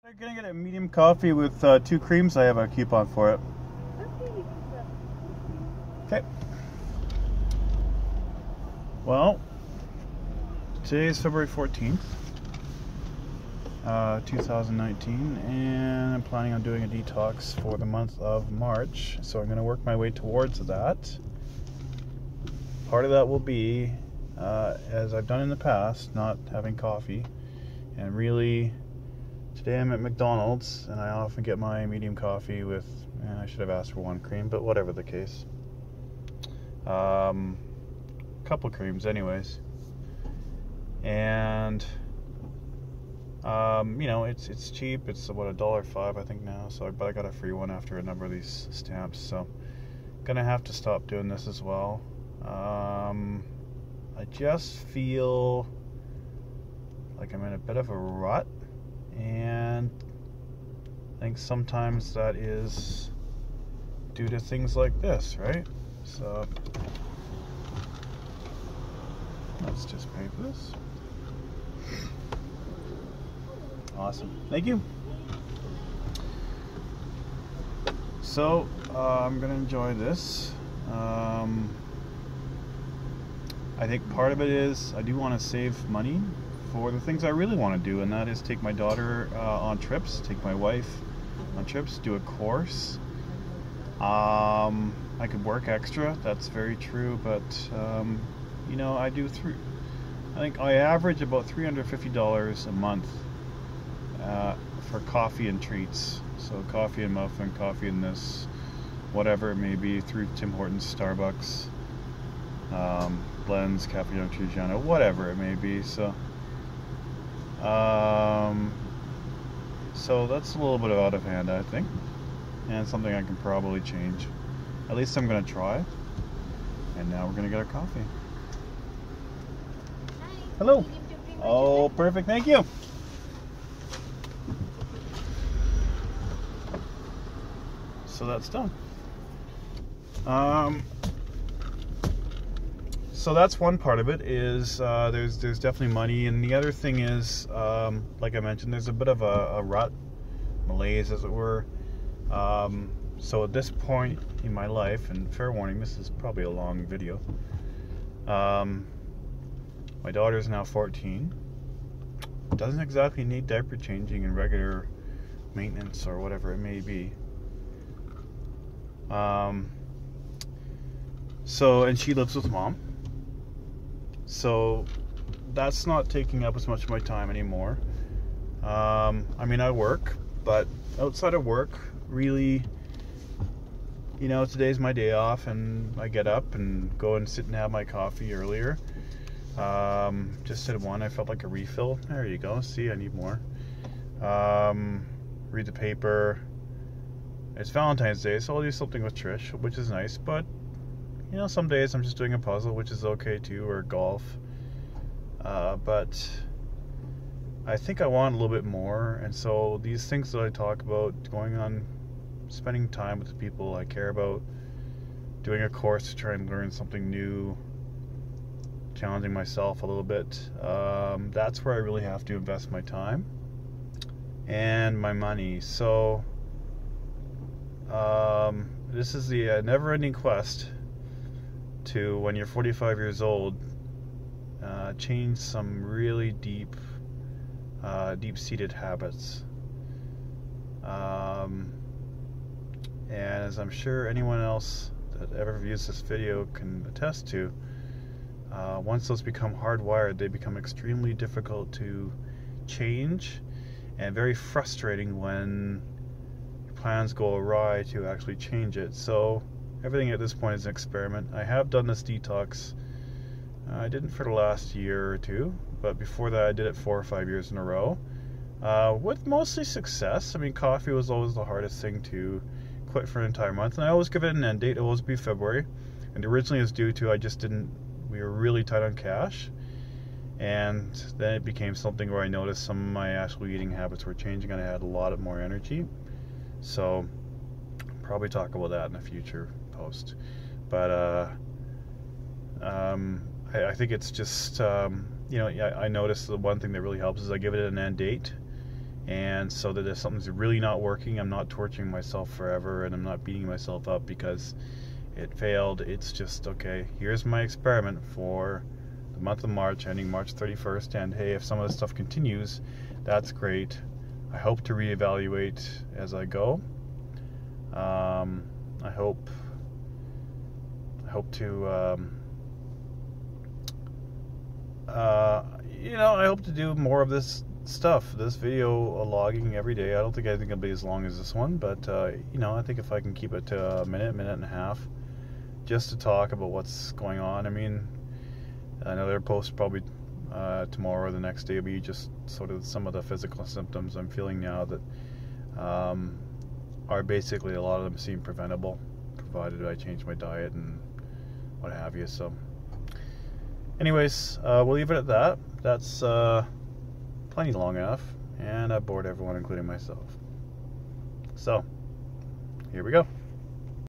I'm gonna get a medium coffee with 2 creams. I have a coupon for it. Okay. Well, today is February 14th, 2019, and I'm planning on doing a detox for the month of March. So I'm going to work my way towards that. Part of that will be, as I've done in the past, not having coffee. And really, today I'm at McDonald's, and I often get my medium coffee with, and I should have asked for 1 cream, but whatever the case. Couple creams anyways. And you know, it's cheap. It's about $1.05 I think now, but I got a free one after a number of these stamps, so gonna have to stop doing this as well. I just feel like I'm in a bit of a rut, and I think sometimes that is due to things like this, right? So let's just pay for this. Awesome. Thank you. So, I'm going to enjoy this. I think part of it is I do want to save money for the things I really want to do, and that is take my daughter on trips, take my wife on trips, do a course. I could work extra, that's very true, but you know, I think I average about $350 a month for coffee and treats. So coffee and muffin, coffee and this, whatever it may be, through Tim Hortons, Starbucks, blends, Cappuccino, Trigiano, whatever it may be. So so that's a little bit out of hand, I think, and something I can probably change. At least I'm going to try. And now we're going to get our coffee. Hi. Hello. Oh, perfect. Thank you. So that's done. So that's one part of it, is there's definitely money, and the other thing is, like I mentioned, there's a bit of a rut, malaise as it were. So at this point in my life, and fair warning, this is probably a long video, my daughter is now 14, doesn't exactly need diaper changing and regular maintenance or whatever it may be. So, and she lives with mom, so that's not taking up as much of my time anymore. I mean, I work, but outside of work, really, you know, today's my day off, and I get up and go and sit and have my coffee earlier. Just did one. I felt like a refill. There you go. See, I need more. Read the paper. It's Valentine's Day, so I'll do something with Trish, which is nice. But, you know, some days I'm just doing a puzzle, which is okay too, or golf. But I think I want a little bit more, and so these things that I talk about, spending time with the people I care about, doing a course to try and learn something new, challenging myself a little bit, that's where I really have to invest my time and my money. So this is the never-ending quest to, when you're 45 years old, change some really deep-seated habits. And as I'm sure anyone else that ever views this video can attest to, once those become hardwired, they become extremely difficult to change, and very frustrating when your plans go awry to actually change it. So everything at this point is an experiment. I have done this detox. I didn't for the last year or two, but before that I did it 4 or 5 years in a row, with mostly success. I mean, coffee was always the hardest thing to quit for an entire month, and I always give it an end date. It will always be February, and originally it was due to we were really tight on cash, and then it became something where I noticed some of my actual eating habits were changing, and I had a lot more energy. So probably talk about that in a future post. But I think it's just, you know, I noticed the one thing that really helps is I give it an end date, And so that if something's really not working, I'm not torturing myself forever, and I'm not beating myself up because it failed. It's just, okay, here's my experiment for the month of March, ending March 31st, and hey, if some of this stuff continues, that's great. I hope to reevaluate as I go. I hope to I hope to do more of this stuff, this video logging every day. I don't think it'll be as long as this one, but I think if I can keep it to a minute and a half, just to talk about what's going on. I mean, another post probably tomorrow or the next day will be just sort of some of the physical symptoms I'm feeling now that are basically, a lot of them seem preventable, provided I change my diet and what have you. So anyways, we'll leave it at that. That's plenty long enough, and I've bored everyone, including myself. So here we go.